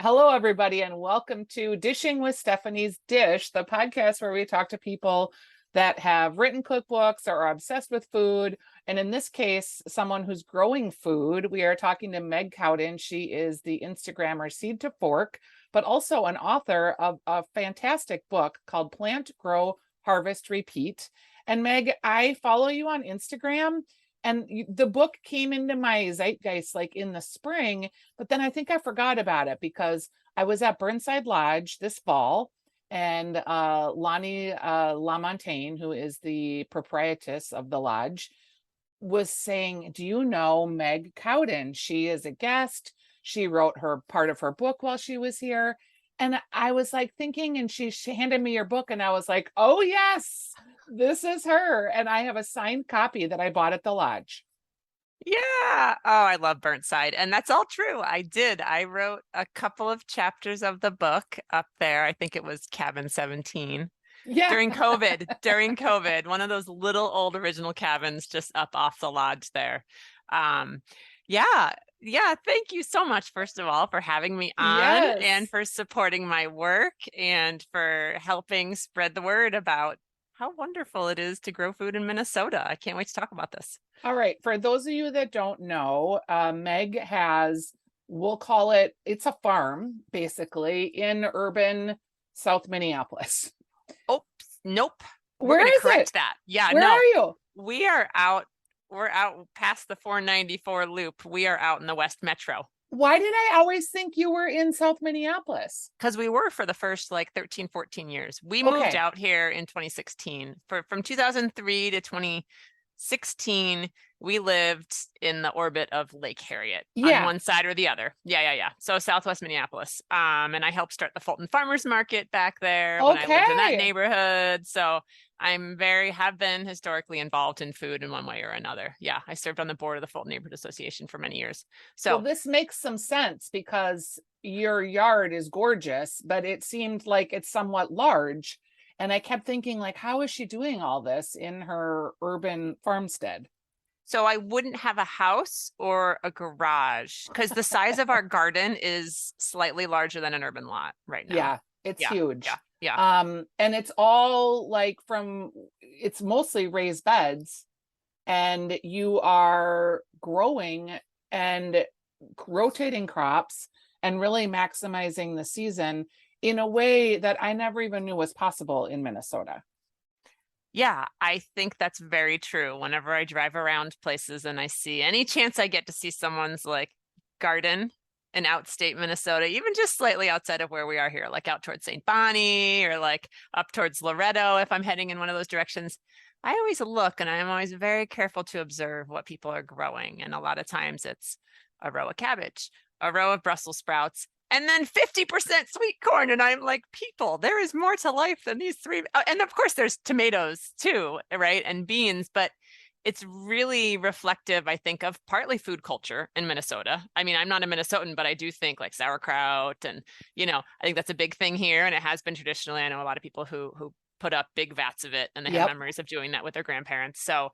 Hello, everybody, and welcome to Dishing with Stephanie's Dish, the podcast where we talk to people that have written cookbooks or are obsessed with food. And in this case, someone who's growing food. We are talking to Meg Cowden. She is the Instagrammer Seed to Fork, but also an author of a fantastic book called Plant, Grow, Harvest, Repeat. And Meg, I follow you on Instagram. And the book came into my zeitgeist like in the spring, but then I think I forgot about it because I was at Burnside Lodge this fall, and Lonnie LaMontagne, who is the proprietress of the lodge, was saying, "Do you know Meg Cowden? She is a guest. She wrote her part of her book while she was here." And I was like thinking, and she handed me your book, and I was like, "Oh, yes, this is her." And I have a signed copy that I bought at the lodge. Yeah. Oh, I love Burnside. And that's all true. I did. I wrote a couple of chapters of the book up there. I think it was Cabin 17 Yeah. during COVID, one of those little old original cabins just up off the lodge there. Um, yeah. Yeah. Thank you so much, first of all, for having me on Yes. and for supporting my work and for helping spread the word about how wonderful it is to grow food in Minnesota. I can't wait to talk about this. All right. For those of you that don't know, Meg has, we'll call it, it's a farm basically in urban South Minneapolis. Oops, nope. We're Where going to is correct it? that. Yeah, Where no. are you? We're out past the 494 loop. We are out in the West Metro. Why did I always think you were in South Minneapolis? Because we were for the first like 13, 14 years. We Okay. moved out here in 2016. From 2003 to 2016, we lived in the orbit of Lake Harriet on one side or the other. Yeah. So Southwest Minneapolis. And I helped start the Fulton Farmers Market back there when I lived in that neighborhood. So have been historically involved in food in one way or another. Yeah, I served on the board of the Fulton Neighborhood Association for many years. So well, this makes some sense because your yard is gorgeous, but it seemed like it's somewhat large. And I kept thinking, like, how is she doing all this in her urban farmstead? So I wouldn't have a house or a garage because the size of our garden is slightly larger than an urban lot right now. Yeah, it's huge. Yeah. And it's all like it's mostly raised beds, and you are growing and rotating crops and really maximizing the season in a way that I never even knew was possible in Minnesota. Yeah, I think that's very true. Whenever I drive around places and I see any chance I get to see someone's like garden in outstate Minnesota, even just slightly outside of where we are here, like out towards St. Bonnie or like up towards Loretto, if I'm heading in one of those directions, I always look and I'm always very careful to observe what people are growing. And a lot of times it's a row of cabbage, a row of Brussels sprouts, and then 50% sweet corn. And I'm like, people, there is more to life than these three. And of course, there's tomatoes too, right? And beans, but it's really reflective, I think, of partly food culture in Minnesota. I mean, I'm not a Minnesotan, but I do think like sauerkraut and, I think that's a big thing here. And it has been traditionally. I know a lot of people who put up big vats of it and they have memories of doing that with their grandparents. So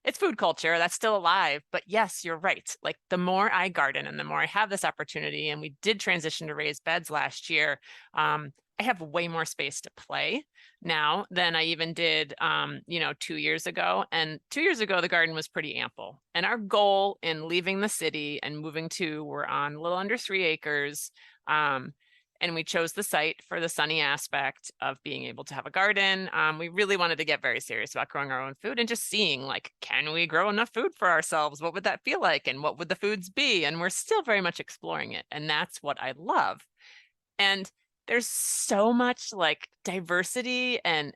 it's food culture that's still alive. But yes, you're right. Like the more I garden and the more I have this opportunity, and we did transition to raised beds last year, I have way more space to play now than I even did, 2 years ago. And 2 years ago, the garden was pretty ample. And our goal in leaving the city and moving we're on a little under 3 acres. And we chose the site for the sunny aspect of being able to have a garden. We really wanted to get very serious about growing our own food and just seeing like, can we grow enough food for ourselves? What would that feel like? And what would the foods be? And we're still very much exploring it. And that's what I love. And there's so much like diversity and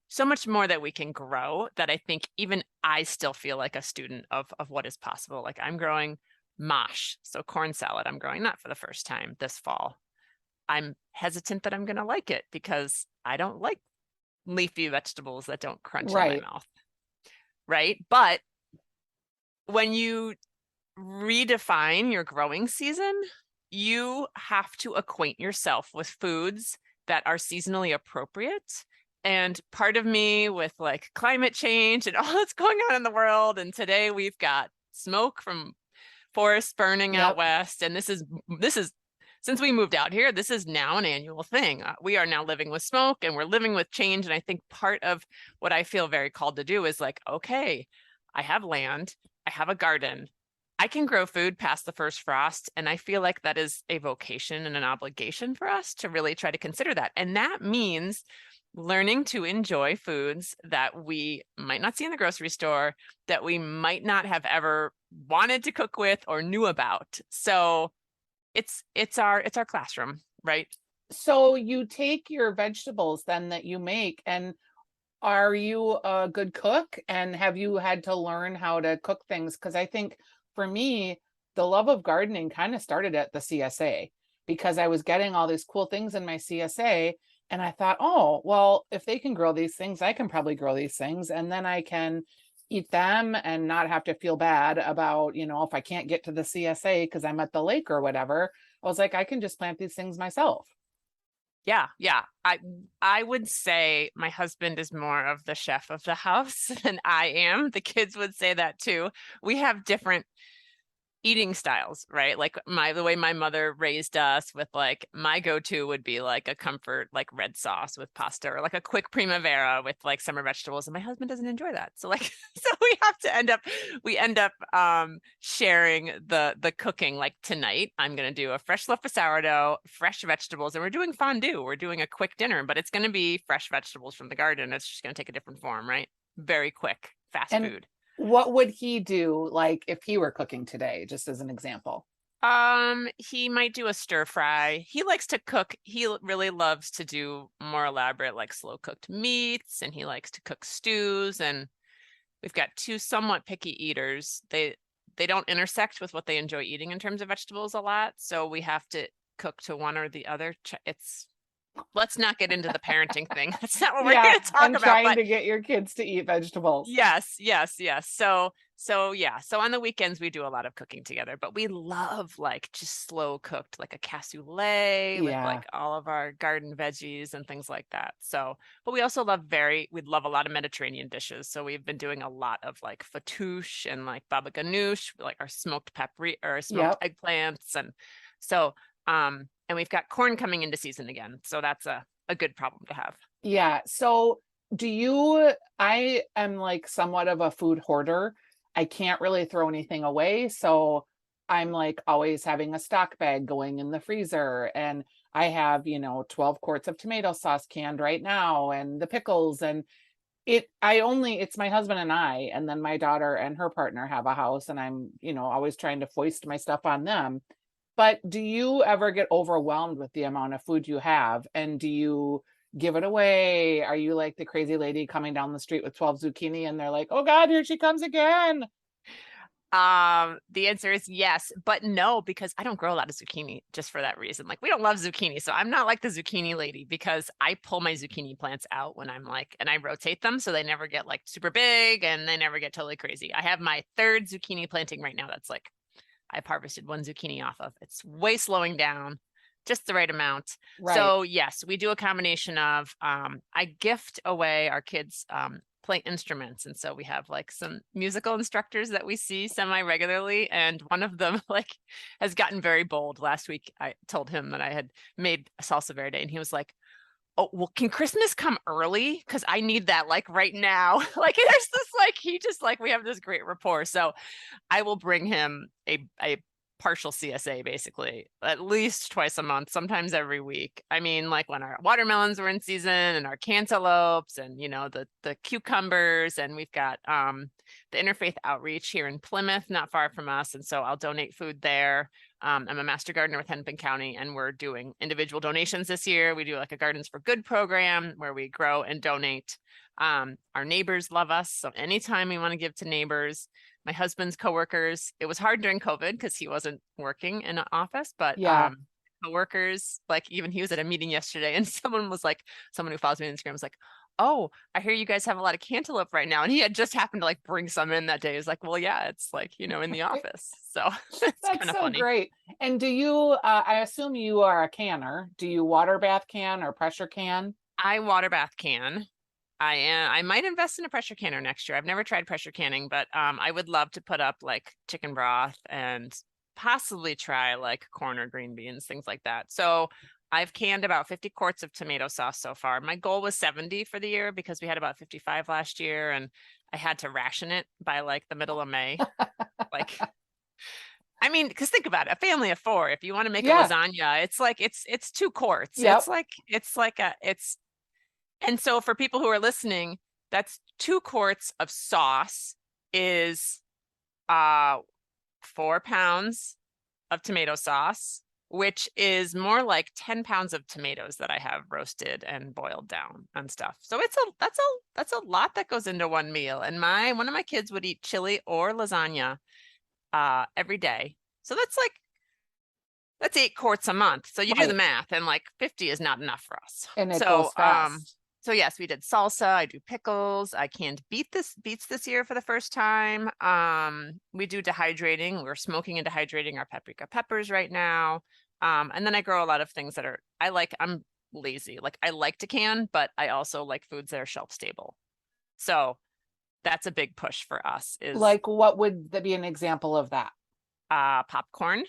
so much more that we can grow that I think even I still feel like a student of what is possible. Like I'm growing mash, so corn salad. I'm growing that for the first time this fall. I'm hesitant that I'm going to like it because I don't like leafy vegetables that don't crunch in my mouth. Right. But when you redefine your growing season, you have to acquaint yourself with foods that are seasonally appropriate. And part of me with like climate change and all that's going on in the world. And today we've got smoke from forests burning out west. And this is since we moved out here, this is now an annual thing. We are now living with smoke and we're living with change. And I think part of what I feel very called to do is like, okay, I have land, I have a garden, I can grow food past the first frost. And I feel like that is a vocation and an obligation for us to really try to consider that. And that means learning to enjoy foods that we might not see in the grocery store, that we might not have ever wanted to cook with or knew about. So it's our classroom, right? So you take your vegetables then that you make, and are you a good cook? And have you had to learn how to cook things? Because I think for me, the love of gardening kind of started at the CSA because I was getting all these cool things in my CSA. And I thought, oh, well, if they can grow these things, I can probably grow these things. And then I can eat them and not have to feel bad about, if I can't get to the CSA because I'm at the lake or whatever. I was like, I can just plant these things myself. Yeah, yeah. I would say my husband is more of the chef of the house than I am. The kids would say that too. We have different eating styles, right? Like the way my mother raised us with like my go-to would be like a comfort like red sauce with pasta or like a quick primavera with like summer vegetables, and my husband doesn't enjoy that. So like so we end up sharing the cooking. Like tonight I'm going to do a fresh loaf of sourdough, fresh vegetables, and we're doing fondue. We're doing a quick dinner, but it's going to be fresh vegetables from the garden. It's just going to take a different form, right? Very quick, fast And food. what would he do like if he were cooking today, just as an example? He might do a stir fry. He likes to cook. He really loves to do more elaborate, like slow cooked meats, and he likes to cook stews. And we've got two somewhat picky eaters. They don't intersect with what they enjoy eating in terms of vegetables a lot, so we have to cook to one or the other. Let's not get into the parenting thing. That's not what we're Yeah, here to talk and about. trying But to get your kids to eat vegetables. yes, yes, yes. So yeah. So on the weekends we do a lot of cooking together, but we love like just slow cooked, like a cassoulet with Yeah. like all of our garden veggies and things like that. So, but we also we love a lot of Mediterranean dishes. So we've been doing a lot of like fattoush and like baba ganoush, like our smoked paprika or smoked Yep. eggplants. And so, and we've got corn coming into season again. So that's a good problem to have. Yeah. So I am like somewhat of a food hoarder. I can't really throw anything away. So I'm like always having a stock bag going in the freezer. And I have, 12 quarts of tomato sauce canned right now and the pickles. And it's my husband and I, and then my daughter and her partner have a house. And I'm, always trying to foist my stuff on them. But do you ever get overwhelmed with the amount of food you have? And do you give it away? Are you like the crazy lady coming down the street with 12 zucchini and they're like, oh God, here she comes again? The answer is yes, but no, because I don't grow a lot of zucchini just for that reason. Like we don't love zucchini. So I'm not like the zucchini lady because I pull my zucchini plants out when I'm like, and I rotate them so they never get like super big and they never get totally crazy. I have my third zucchini planting right now. That's like, I've harvested one zucchini off of. It's way slowing down, just the right amount. Right. So yes, we do a combination of, I gift away our kids, play instruments. And so we have like some musical instructors that we see semi regularly. And one of them like has gotten very bold. Last week, I told him that I had made a salsa verde and he was like, oh, well, can Christmas come early? Because I need that like right now. Like there's this like, he just like, we have this great rapport. So I will bring him a partial CSA basically at least twice a month, sometimes every week. I mean, like when our watermelons were in season and our cantaloupes and the cucumbers, and we've got the interfaith outreach here in Plymouth, not far from us, and so I'll donate food there. I'm a master gardener with Hennepin County, and we're doing individual donations this year. We do like a Gardens for Good program where we grow and donate. Our neighbors love us, so anytime we want to give to neighbors, my husband's coworkers. It was hard during COVID because he wasn't working in an office, but Yeah. coworkers, like even he was at a meeting yesterday and someone who follows me on Instagram was like, oh, I hear you guys have a lot of cantaloupe right now. And he had just happened to like bring some in that day. He's like, well, yeah, it's like, in the office. So it's That's kind of so funny. great. And I assume you are a canner. Do you water bath can or pressure can? I water bath can. I might invest in a pressure canner next year. I've never tried pressure canning, but I would love to put up like chicken broth and possibly try like corn or green beans, things like that. So I've canned about 50 quarts of tomato sauce so far. My goal was 70 for the year because we had about 55 last year and I had to ration it by like the middle of May. Like, I mean, because think about it, a family of 4, if you want to make a Yeah. lasagna, it's like it's 2 quarts. Yep. And so for people who are listening, that's 2 quarts of sauce is 4 pounds of tomato sauce, which is more like 10 pounds of tomatoes that I have roasted and boiled down and stuff. So that's a lot that goes into one meal. And one of my kids would eat chili or lasagna every day. So that's 8 quarts a month. So you do the Right. math, and like 50 is not enough for us. And it goes fast. So yes, we did salsa. I do pickles. I canned beets this year for the first time. We do dehydrating. We're smoking and dehydrating our paprika peppers right now. And then I grow a lot of things that I'm lazy. Like I like to can, but I also like foods that are shelf stable. So that's a big push for us is Like, what would that be an example of that? popcorn.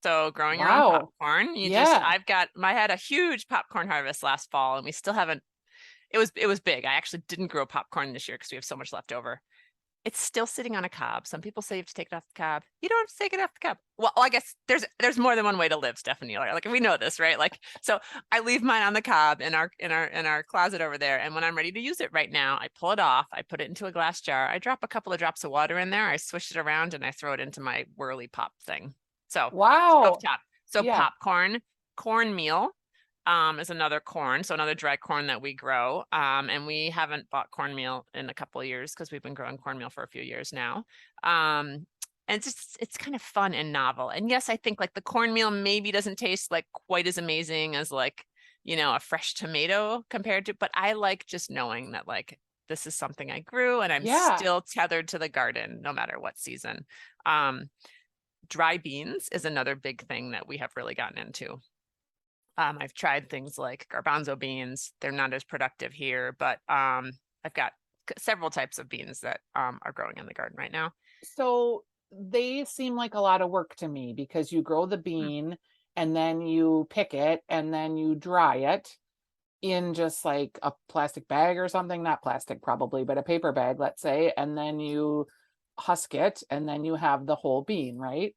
So growing your own Wow. popcorn, Yeah. I had a huge popcorn harvest last fall and we still haven't, it was big. I actually didn't grow popcorn this year because we have so much left over. It's still sitting on a cob. Some people say you have to take it off the cob. You don't have to take it off the cob. Well, I guess there's more than one way to live, Stephanie. Like we know this, right? Like, so I leave mine on the cob in our closet over there. And when I'm ready to use it right now, I pull it off, I put it into a glass jar, I drop a couple of drops of water in there, I swish it around and I throw it into my whirly pop thing. So Wow. stovetop. So Yeah. popcorn, cornmeal, is another corn, so another dry corn that we grow. And we haven't bought cornmeal in a couple of years because we've been growing cornmeal for a few years now. And it's kind of fun and novel. And yes, I think like the cornmeal maybe doesn't taste like quite as amazing as like, a fresh tomato compared to, but I like just knowing that like this is something I grew and I'm Yeah. still tethered to the garden no matter what season. Dry beans is another big thing that we have really gotten into. I've tried things like garbanzo beans. They're not as productive here, but I've got several types of beans that are growing in the garden right now. So they seem like a lot of work to me because you grow the bean and then you pick it and then you dry it in just like a plastic bag or something, not plastic probably, but a paper bag, let's say, and then you husk it and then you have the whole bean, right?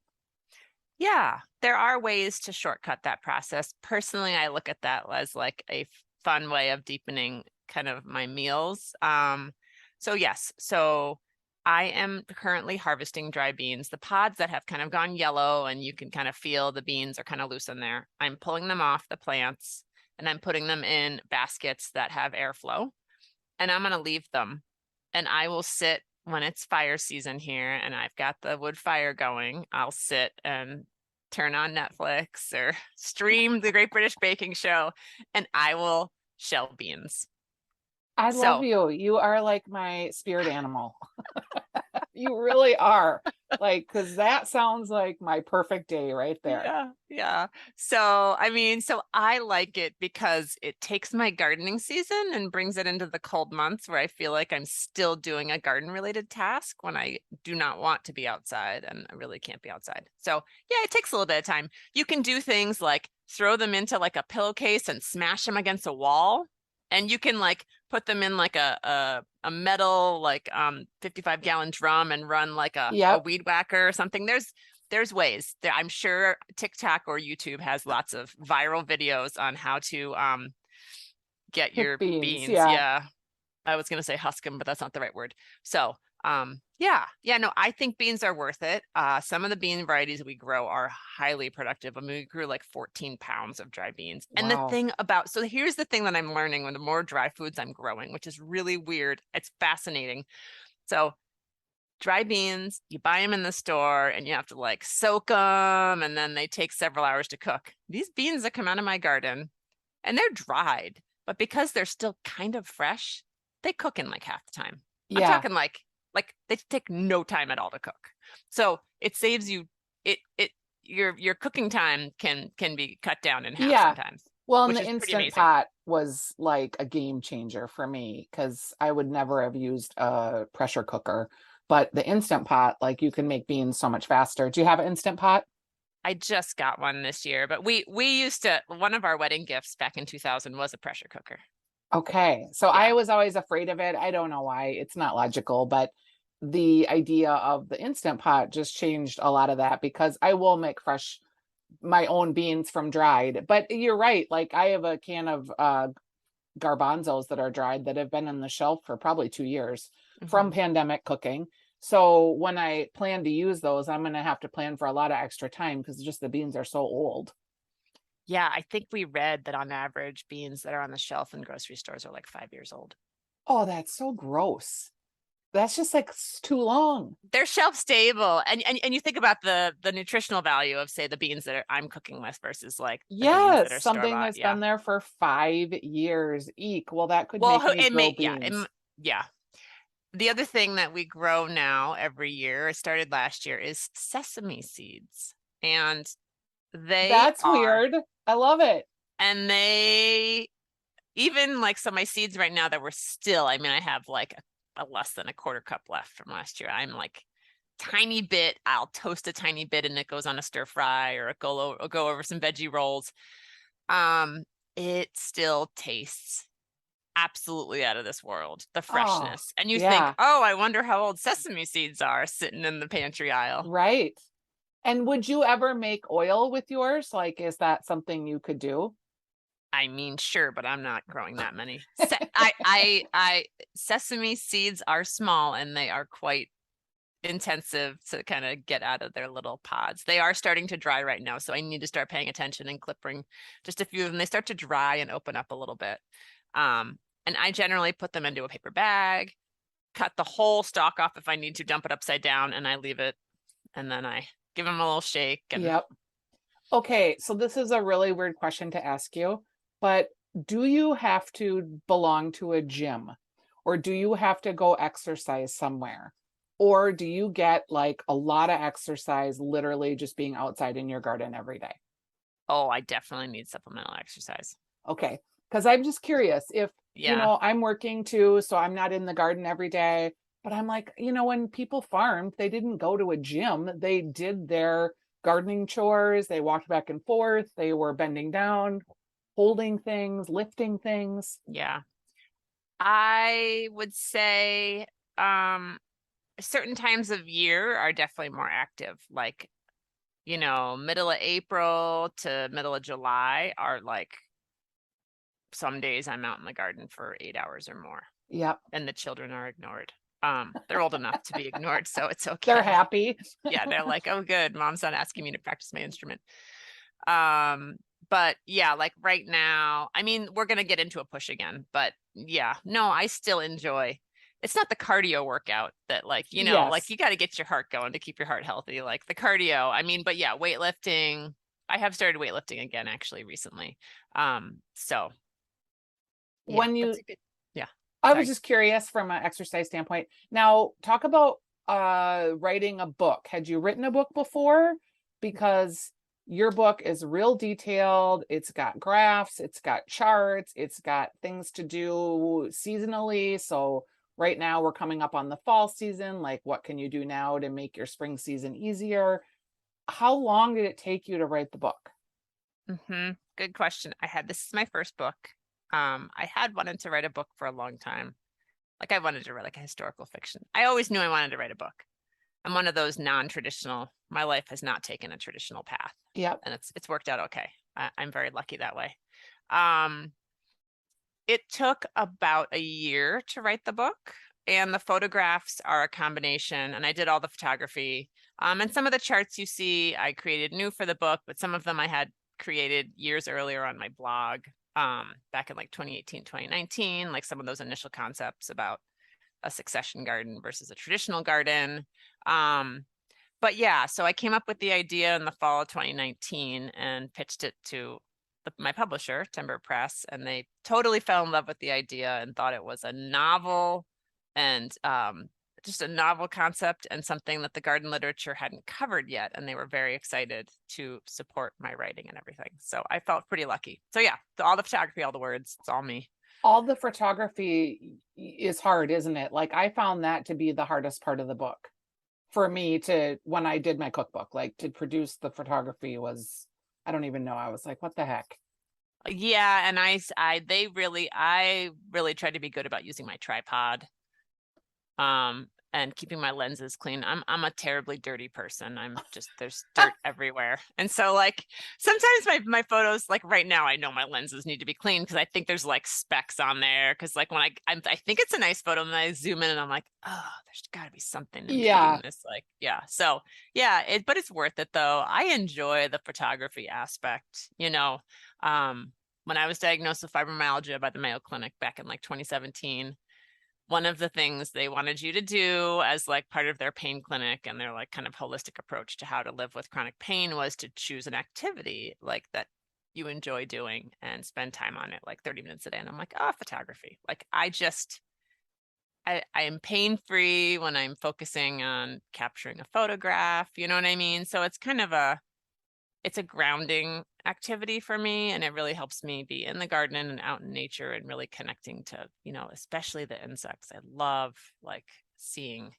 Yeah, there are ways to shortcut that process. Personally, I look at that as like a fun way of deepening kind of my meals. So yes, so I am currently harvesting dry beans, the pods that have kind of gone yellow and you can kind of feel the beans are kind of loose in there. I'm pulling them off the plants and I'm putting them in baskets that have airflow and I'm going to leave them and I will sit when it's fire season here and I've got the wood fire going. I'll sit and turn on Netflix or stream the Great British Baking Show and I will shell beans. I love So you. You are like my spirit animal. You really are. Like, because that sounds like my perfect day right there. yeah. So, I mean, so I like it because it takes my gardening season and brings it into the cold months where I feel like I'm still doing a garden related task when I do not want to be outside and I really can't be outside. So, yeah, it takes a little bit of time. You can do things like throw them into like a pillowcase and smash them against a wall. And you can like put them in like a metal like 55-gallon drum and run like a Yep. weed whacker or something. There's ways. I'm sure TikTok or YouTube has lots of viral videos on how to get Pick your beans. beans. Yeah. Yeah. I was gonna say husk them, but that's not the right word. So yeah, no, I think beans are worth it. Some of the bean varieties we grow are highly productive. I mean, we grew like 14 pounds of dry beans. And the Wow. thing so here's the thing that I'm learning with the more dry foods I'm growing, which is really weird. It's fascinating. So dry beans, you buy them in the store and you have to like soak them and then they take several hours to cook. These beans that come out of my garden and they're dried, but because they're still kind of fresh, they cook in like half the time. I'm Yeah. talking like they take no time at all to cook. So it saves you your cooking time can be cut down in half Yeah. sometimes, Well, and which the is pretty Instant amazing. Pot was like a game changer for me because I would never have used a pressure cooker. But the Instant Pot, like you can make beans so much faster. Do you have an Instant Pot? I just got one this year, but we used to, one of our wedding gifts back in 2000 was a pressure cooker. Okay. So Yeah. I was always afraid of it. I don't know why. It's not logical, but the idea of the Instant Pot just changed a lot of that because I will make my own beans from dried. But you're right. Like I have a can of garbanzos that are dried that have been on the shelf for probably 2 years from Mhm. pandemic cooking. So when I plan to use those, I'm going to have to plan for a lot of extra time because just the beans are so old. Yeah, I think we read that on average, beans that are on the shelf in grocery stores are like 5 years old. Oh, that's so gross. That's just like too long. They're shelf stable, and you think about the nutritional value of, say, the beans that I'm cooking with versus like the beans that Yes, are store something bought. that's Yeah. been there for 5 years. Eek. Well, that could Well, make me it grow may, yeah, beans. yeah. The other thing that we grow now every year, it started last year, is sesame seeds, and they That's are, weird. I love it. and they even like, so my seeds right now that were still, I mean, I have like a less than a quarter cup left from last year. I'm like tiny bit, I'll toast a tiny bit and it goes on a stir fry or go over some veggie rolls. It still tastes absolutely out of this world, the Oh, freshness. And you think, yeah, oh, I wonder how old sesame seeds are sitting in the pantry aisle. right. And would you ever make oil with yours? Like, is that something you could do? I mean, sure, but I'm not growing that many. Sesame seeds are small and they are quite intensive to kind of get out of their little pods. They are starting to dry right now, so I need to start paying attention and clipping just a few of them. They start to dry and open up a little bit. And I generally put them into a paper bag, cut the whole stalk off if I need to, dump it upside down, and I leave it. And then I give them a little shake. And Yep. Okay, so this is a really weird question to ask you, but do you have to belong to a gym or do you have to go exercise somewhere? Or do you get like a lot of exercise literally just being outside in your garden every day? oh, I definitely need supplemental exercise. Okay, because I'm just curious if, Yeah. I'm working too, so I'm not in the garden every day, but I'm like, when people farmed, they didn't go to a gym. They did their gardening chores, they walked back and forth, they were bending down, holding things, lifting things. Yeah. I would say um certain times of year are definitely more active. Like, middle of April to middle of July are like, some days I'm out in the garden for 8 hours or more, Yep, and the children are ignored. They're old enough to be ignored, so it's they're okay. happy. Yeah, they're like, oh, good, mom's not asking me to practice my instrument. Um, but yeah, like right now, I mean, we're gonna get into a push again, but yeah, no, I still enjoy. It's not the cardio workout that, like, like Yes. you got to get your heart going to keep your heart healthy, like the cardio. I mean, but yeah, weightlifting. I have started weightlifting again actually recently. So yeah, When that's you a good. Yeah, I was sorry. just curious from an exercise standpoint. Now, talk about writing a book. Had you written a book before? Because your book is real detailed. It's got graphs, it's got charts, it's got things to do seasonally. So right now we're coming up on the fall season. Like, what can you do now to make your spring season easier? How long did it take you to write the book? Good question. This is my first book. I had wanted to write a book for a long time. Like, I wanted to write like a historical fiction. I always knew I wanted to write a book. I'm one of those non-traditional. My life has not taken a traditional path, Yep. and it's worked out okay. I'm very lucky that way. Um, it took about a year to write the book, and the photographs are a combination. And I did all the photography. And some of the charts you see, I created new for the book, but some of them I had created years earlier on my blog, back in like 2018, 2019, like some of those initial concepts about a succession garden versus a traditional garden. But yeah, so I came up with the idea in the fall of 2019 and pitched it to my publisher, Timber Press, and they totally fell in love with the idea and thought it was a novel and just a novel concept and something that the garden literature hadn't covered yet. And they were very excited to support my writing and everything. So I felt pretty lucky. So yeah, all the photography, all the words, it's all me. All the photography is hard, isn't it? Like I found that to be the hardest part of the book. for me to, when I did my cookbook, like to produce the photography was, I don't even know. I was like, what the heck? Yeah, and I really tried to be good about using my tripod. And keeping my lenses clean. I'm a terribly dirty person. There's dirt everywhere. And so like sometimes my photos, like right now, I know my lenses need to be clean because I think there's like specks on there. Cause like when I think it's a nice photo and then I zoom in and I'm like, oh, there's gotta be something impeding Yeah. this. Like, yeah. So yeah, but it's worth it though. I enjoy the photography aspect, when I was diagnosed with fibromyalgia by the Mayo Clinic back in like 2017, one of the things they wanted you to do as like part of their pain clinic and their like kind of holistic approach to how to live with chronic pain was to choose an activity like that you enjoy doing and spend time on it, like 30 minutes a day. And I'm like, oh, photography. Like I am pain free when I'm focusing on capturing a photograph, you know what I mean? So it's kind of it's a grounding activity for me, and it really helps me be in the garden and out in nature and really connecting to, especially the insects. I love like seeing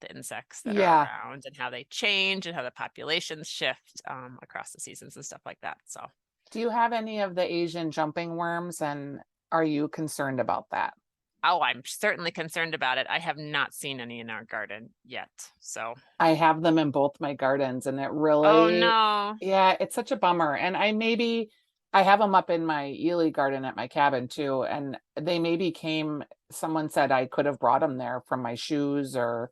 the insects that are Yeah. around and how they change and how the populations shift across the seasons and stuff like that. So, Do you have any of the Asian jumping worms, and are you concerned about that? oh, I'm certainly concerned about it. I have not seen any in our garden yet. So, I have them in both my gardens, and it oh really, no. yeah, it's such a bummer. And I have them up in my Ely garden at my cabin too. And they maybe came, someone said I could have brought them there from my shoes and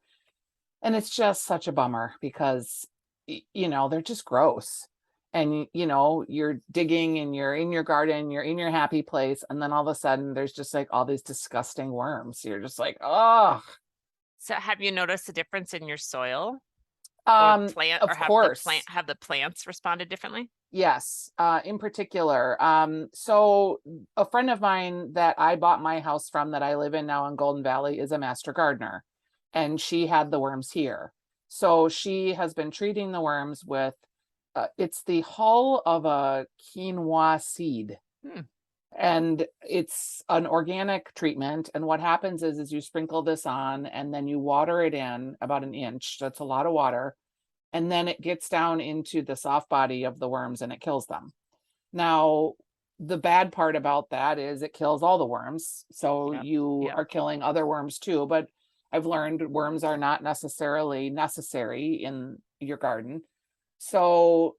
it's just such a bummer because, they're just gross. And, you're digging and you're in your garden, you're in your happy place. And then all of a sudden there's just like all these disgusting worms. You're just like, oh, So have you noticed a difference in your soil or plant, or of course. have the plants responded differently? Yes, in particular. So a friend of mine that I bought my house from that I live in now in Golden Valley is a master gardener, and she had the worms here. So she has been treating the worms with, it's the hull of a quinoa seed. Hmm. And it's an organic treatment. And what happens is you sprinkle this on and then you water it in about an inch. That's a lot of water, and then it gets down into the soft body of the worms and it kills them. Now, the bad part about that is it kills all the worms. So Yep. you Yep. are killing other worms too. But I've learned worms are not necessarily necessary in your garden. So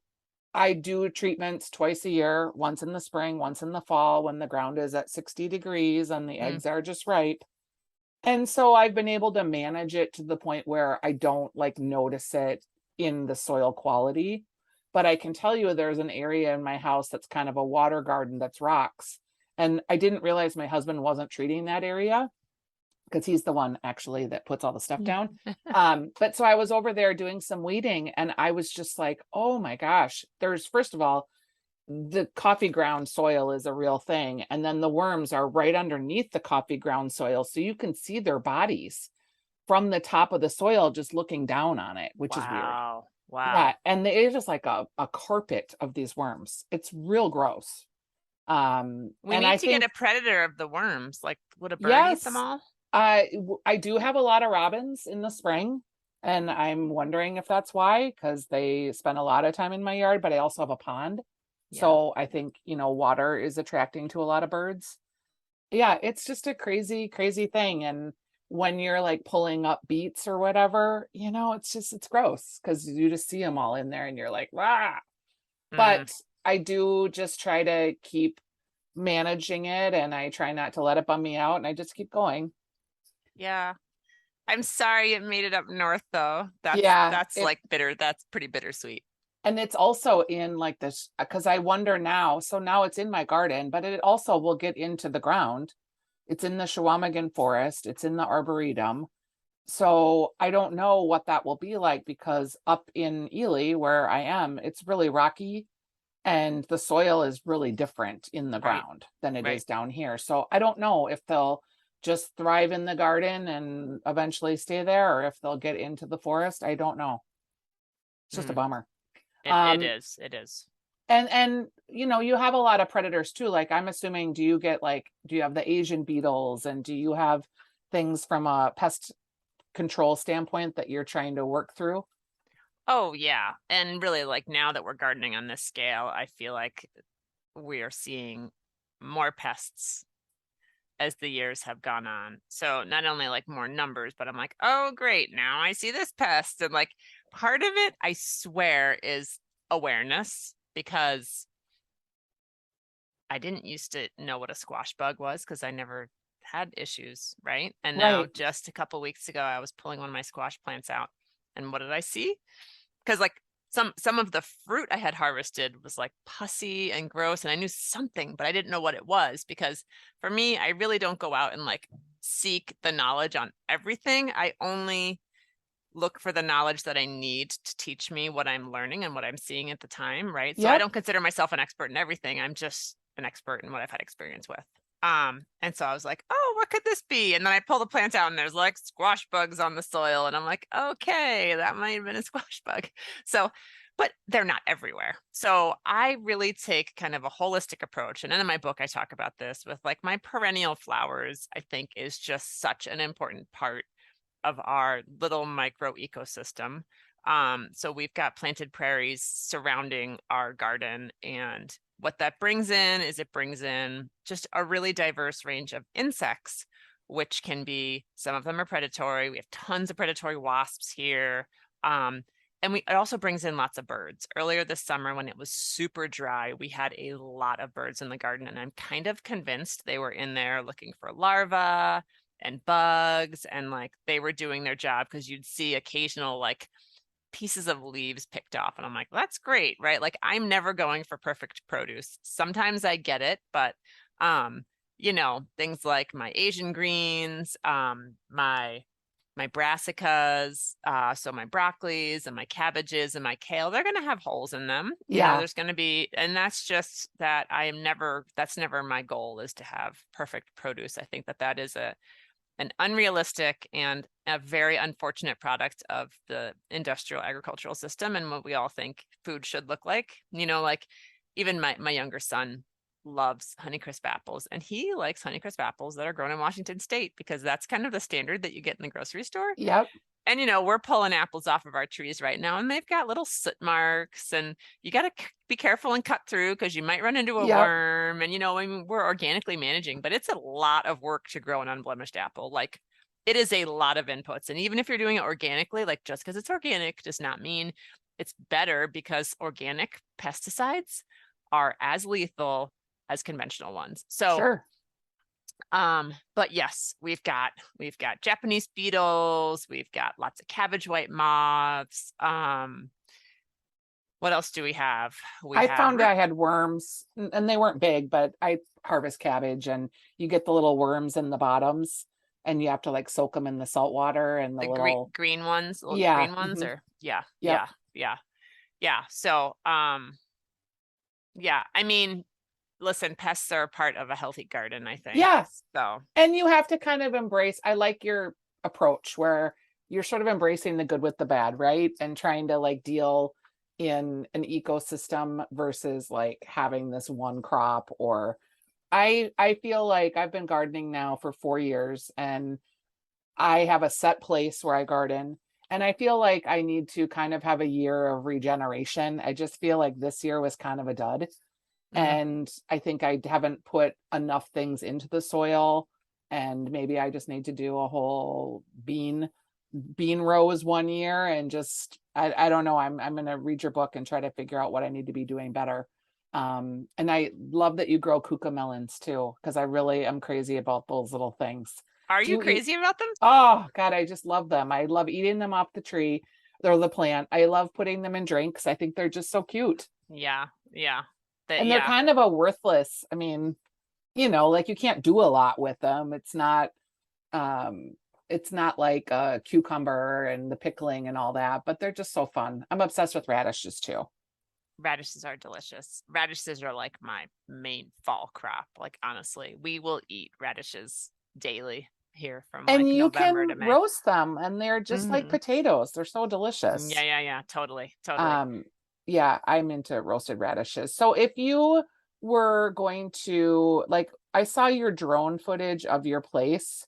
I do treatments twice a year, once in the spring, once in the fall when the ground is at 60 degrees and the Mm. eggs are just ripe. And so I've been able to manage it to the point where I don't like notice it in the soil quality. But I can tell you there's an area in my house that's kind of a water garden that's rocks. And I didn't realize my husband wasn't treating that area because he's the one actually that puts all the stuff down. But so I was over there doing some weeding and I was just like, oh my gosh, there's, first of all, the coffee ground soil is a real thing. And then the worms are right underneath the coffee ground soil. So you can see their bodies from the top of the soil just looking down on it, which is weird. Wow. Yeah. Wow. And it's just like a carpet of these worms. It's real gross. We And I need to get think, a predator of the worms. Like, would a bird eat them yes, all? I do have a lot of robins in the spring. And I'm wondering if that's why, because they spend a lot of time in my yard, but I also have a pond. Yeah. So I think, water is attracting to a lot of birds. Yeah, it's just a crazy, crazy thing. And when you're like pulling up beets or whatever, it's gross because you just see them all in there and you're like, wow. Mm. But I do just try to keep managing it and I try not to let it bum me out and I just keep going. Yeah. I'm sorry it made it up north though. Yeah, That's like bitter. That's pretty bittersweet. and it's also in like this because I wonder now. So now it's in my garden, but it also will get into the ground. It's in the Chequamegon forest, it's in the arboretum. So I don't know what that will be like because up in Ely, where I am, it's really rocky and the soil is really different in the Right. ground than it Right. is down here. So I don't know if they'll just thrive in the garden and eventually stay there or if they'll get into the forest. I don't know. It's just a Mm. bummer. It Um, is. It is. and you have a lot of predators too. Like I'm assuming, do you have the Asian beetles and do you have things from a pest control standpoint that you're trying to work through? Oh yeah. And really like now that we're gardening on this scale, I feel like we are seeing more pests as the years have gone on. So not only like more numbers, but I'm like, oh great, now I see this pest. And like part of it, I swear, is awareness, because I didn't used to know what a squash bug was because I never had issues, right? And now Right. just a couple weeks ago, I was pulling one of my squash plants out, and what did I see? Because like some of the fruit I had harvested was like pussy and gross, and I knew something, but I didn't know what it was, because for me, I really don't go out and like seek the knowledge on everything. I only look for the knowledge that I need to teach me what I'm learning and what I'm seeing at the time, right? So I Yep. don't consider myself an expert in everything. I'm just an expert in what I've had experience with. And so I was like, oh, what could this be? And then I pull the plant out and there's like squash bugs on the soil. And I'm like, okay, that might have been a squash bug. So, but they're not everywhere. So I really take kind of a holistic approach. And then in my book, I talk about this with like my perennial flowers, I think is just such an important part of our little micro ecosystem. So we've got planted prairies surrounding our garden, and what that brings in is it brings in just a really diverse range of insects, which can be, some of them are predatory. We have tons of predatory wasps here. And it also brings in lots of birds. Earlier this summer, when it was super dry, we had a lot of birds in the garden, and I'm kind of convinced they were in there looking for larvae and bugs, and like they were doing their job, because you'd see occasional like pieces of leaves picked off, and I'm like, that's great, right? Like I'm never going for perfect produce. Sometimes I get it, but things like my Asian greens, my brassicas, so my broccolis and my cabbages and my kale, they're going to have holes in them. Yeah. There's going to be, and that's just that that's never my goal, is to have perfect produce. I think that is an unrealistic and a very unfortunate product of the industrial agricultural system and what we all think food should look like. Like even my younger son loves Honeycrisp apples, and he likes Honeycrisp apples that are grown in Washington State, because that's kind of the standard that you get in the grocery store. Yep. And we're pulling apples off of our trees right now, and they've got little soot marks, and you got to be careful and cut through, because you might run into a Yep. worm. And I mean, we're organically managing, but it's a lot of work to grow an unblemished apple. Like it is a lot of inputs. And even if you're doing it organically, like just because it's organic does not mean it's better, because organic pesticides are as lethal as conventional ones. So Sure. but yes, we've got Japanese beetles, we've got lots of cabbage white moths. What else do we have? I found I had worms, and they weren't big, but I harvest cabbage, and you get the little worms in the bottoms, and you have to like soak them in the salt water, and the the little, green ones, little yeah. green ones, or yeah, Yep. yeah. So yeah, I mean, listen, pests are a part of a healthy garden, I think. Yes. So And you have to kind of embrace, I like your approach where you're sort of embracing the good with the bad, right? And trying to like deal in an ecosystem versus like having this one crop. Or I feel like I've been gardening now for 4 years, and I have a set place where I garden. And I feel like I need to kind of have a year of regeneration. I just feel like this year was kind of a dud. mhm. And I think I haven't put enough things into the soil. And maybe I just need to do a whole bean rows one year, and just I don't know. I'm gonna read your book and try to figure out what I need to be doing better. And I love that you grow kuka melons too, because I really am crazy about those little things. Are Do you you eat? crazy about them? Oh God, I just love them. I love eating them off the tree or the plant. I love putting them in drinks. I think they're just so cute. Yeah, yeah. And they're kind of a worthless, I mean, like you can't do a lot with them. Um it's not like a cucumber and the pickling and all that, but they're just so fun. I'm obsessed with radishes too. Radishes are delicious. Radishes are like my main fall crop. Like honestly, we will eat radishes daily here from And like you November can to May. roast them, and they're just like Hmm. potatoes. They're so Yeah, delicious. yeah, yeah. Totally, totally. Um yeah, I'm into roasted radishes. So if you were going to, like, I saw your drone footage of your place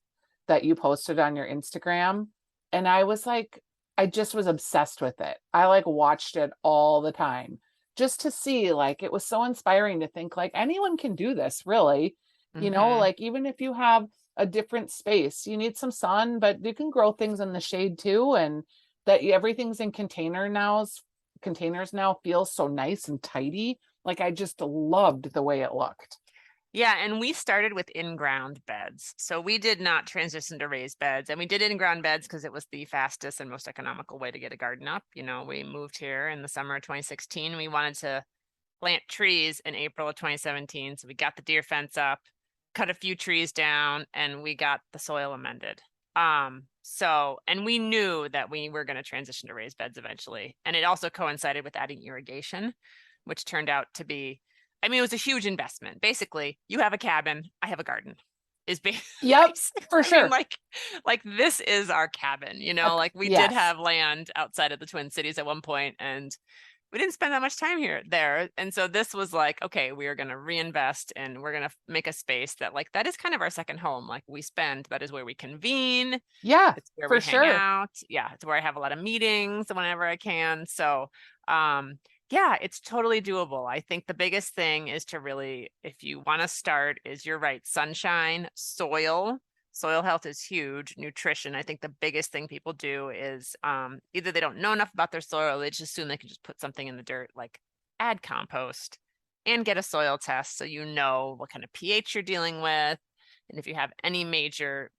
that you posted on your Instagram. And I was like, I just was obsessed with it. I like watched it all the time just to see, like, it was so inspiring to think like anyone can do this, really. Hmm. Like even if you have a different space, you need some sun, but you can grow things in the shade too. And that everything's in containers now feels so nice and tidy. Like I just loved the way it looked. Yeah, and we started with in-ground beds. So we did not transition to raised beds. And we did in-ground beds because it was the fastest and most economical way to get a garden up. We moved here in the summer of 2016. We wanted to plant trees in April of 2017. So we got the deer fence up, cut a few trees down, and we got the soil amended. And we knew that we were going to transition to raised beds eventually. And it also coincided with adding irrigation, which turned out to be, I mean, it was a huge investment. Basically, you have a cabin, I have a garden. Is basically, Yep, for I mean, sure. like this is our cabin, like we did Yes. have land outside of the Twin Cities at one point, and we didn't spend that much time there. And so this was like, okay, we are going to reinvest and we're going to make a space that like, that is kind of our second home. Like we spend, that is where we convene. Yeah, It's where for we hang sure. out. Yeah. It's where I have a lot of meetings whenever I can. So, yeah, it's totally doable. I think the biggest thing is to really, if you want to start, is you're right, sunshine, soil health is huge. Nutrition, I think the biggest thing people do is either they don't know enough about their soil, or they just assume they can just put something in the dirt, like add compost and get a soil test so you know what kind of pH you're dealing with, and if you have any major,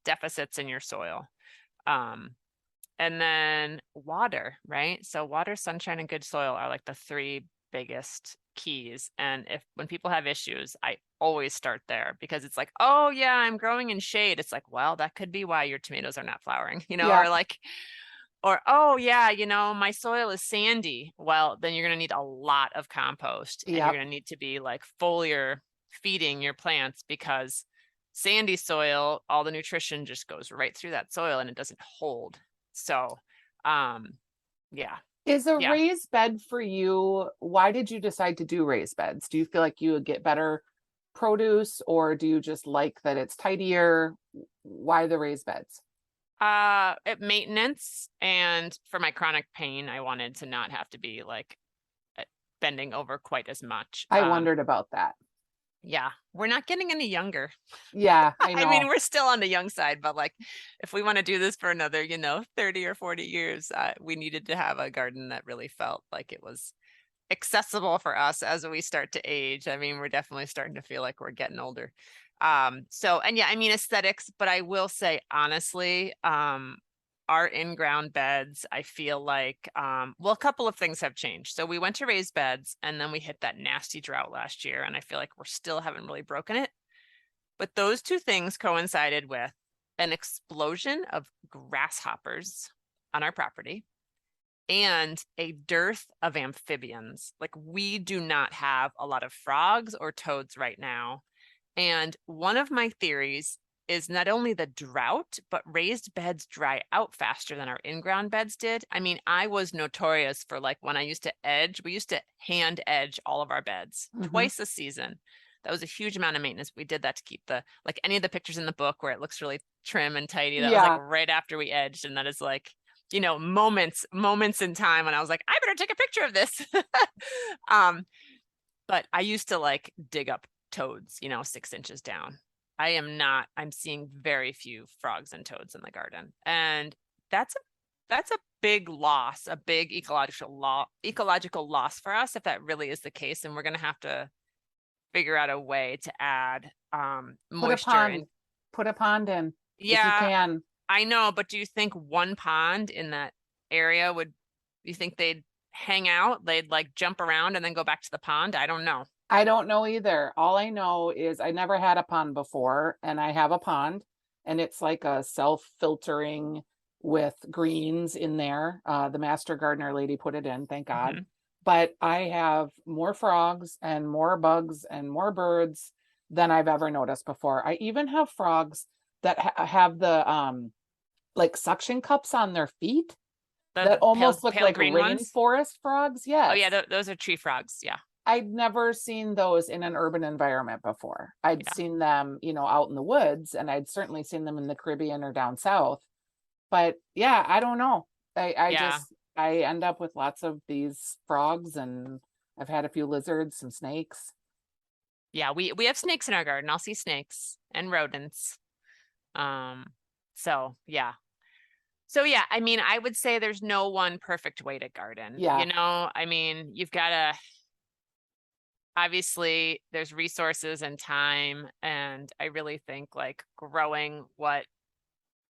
deficits in your soil. Um, and then water, right? So water, sunshine, and good soil are like the three biggest keys. And when people have issues, I always start there because it's like, oh yeah, I'm growing in shade. It's like, well, that could be why your tomatoes are not flowering, Yeah, or oh yeah, my soil is sandy. Well, then you're gonna need a lot of compost and you're yep. gonna need to be like foliar feeding your plants because sandy soil, all the nutrition just goes right through that soil and it doesn't hold. So, yeah, Is a yeah. raised bed for you? Why did you decide to do raised beds? Do you feel like you would get better produce, or do you just like that it's tidier? Why the raised beds? Maintenance, and for my chronic pain, I wanted to not have to be like bending over quite as much. I wondered about that. Yeah, we're not getting any younger. Yeah, I I mean, know. we're still on the young side, but like if we want to do this for another, 30 or 40 years, we needed to have a garden that really felt like it was accessible for us as we start to age. I mean, we're definitely starting to feel like we're getting older. And yeah, I mean aesthetics, but I will say honestly, our in-ground beds, I feel like, well, a couple of things have changed. So we went to raised beds and then we hit that nasty drought last year. And I feel like we're still haven't really broken it. But those two things coincided with an explosion of grasshoppers on our property and a dearth of amphibians. Like we do not have a lot of frogs or toads right now. And one of my theories is not only the drought, but raised beds dry out faster than our in-ground beds did. I mean, I was notorious for like when I used to edge, we used to hand edge all of our beds Hmm. twice a season. That was a huge amount of maintenance. We did that to keep like any of the pictures in the book where it looks really trim and tidy. That was like Yeah. right after we edged. And that is like, moments in time when I was like, I better take a picture of this. um, but I used to like dig up toads, 6 inches down. I'm seeing very few frogs and toads in the garden. And that's a big loss, a big ecological loss for us if that really is the case. And we're gonna have to figure out a way to add Put a moisture and pond. Put a pond in if you yeah, can. I know, but do you think one pond in that area you think they'd hang out? They'd like jump around and then go back to the pond? I don't know. I don't know either. All I know is I never had a pond before, and I have a pond, and it's like a self-filtering with greens in there. The master gardener lady put it in, thank God. Mhm. But I have more frogs and more bugs and more birds than I've ever noticed before. I even have frogs that have the like suction cups on their feet The that pale almost look pale like green ones? rainforest frogs. Oh yeah, Yes. those are tree frogs. Yeah. I'd never seen those in an urban environment before. I'd Yeah. seen them, out in the woods, and I'd certainly seen them in the Caribbean or down south. But yeah, I don't know. Yeah. I end up with lots of these frogs, and I've had a few lizards, some snakes. Yeah, we have snakes in our garden. I'll see snakes and rodents. Um, so yeah. So yeah, I mean, I would say there's no one perfect way to garden. Yeah. I mean, you've got to obviously there's resources and time, and I really think like growing what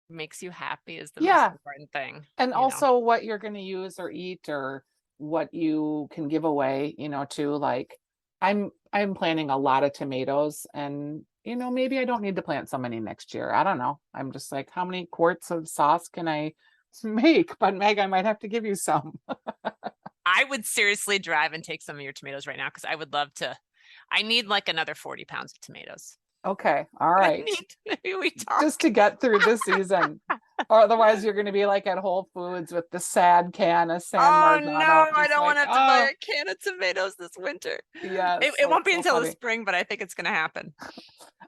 makes you happy is the most Yeah. important thing, And you know. also what you're going to use or eat, or what you can give away, too. Like I'm planting a lot of tomatoes, and maybe I don't need to plant so many next year. I don't know. I'm just like, how many quarts of sauce can I make? But Meg, I might have to give you some. I would seriously drive and take some of your tomatoes right now because I would love to. I need like another 40 pounds of tomatoes. Okay. All I right. need, maybe we Just talk. to get through this season. Or otherwise you're going to be like at Whole Foods with the sad can of San Oh Marzano. no, I Just don't want like, to have to buy oh, a can of tomatoes this winter. yes. It So, won't be so until the funny. spring, but I think it's going to happen.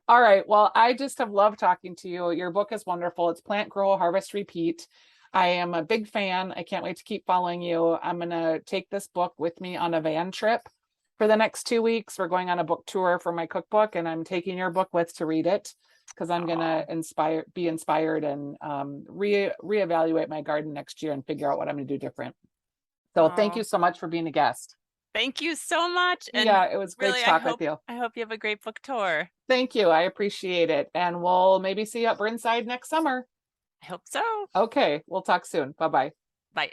All right. Well, I just have loved talking to you. Your book is wonderful. It's Plant, Grow, Harvest, Repeat. I am a big fan. I can't wait to keep following you. I'm going to take this book with me on a van trip for the next 2 weeks. We're going on a book tour for my cookbook, and I'm taking your book with to read it because I'm going Oh, to be inspired, and reevaluate my garden next year and figure out what I'm going to do different. So thank you oh, so much for being a guest. thank you so much. And Yeah, it was great really, to talk with you. I hope you have a great book tour. Thank you. I appreciate it. And we'll maybe see you up Burnside next summer. I hope so. Okay, we'll talk soon. Bye-bye. Bye.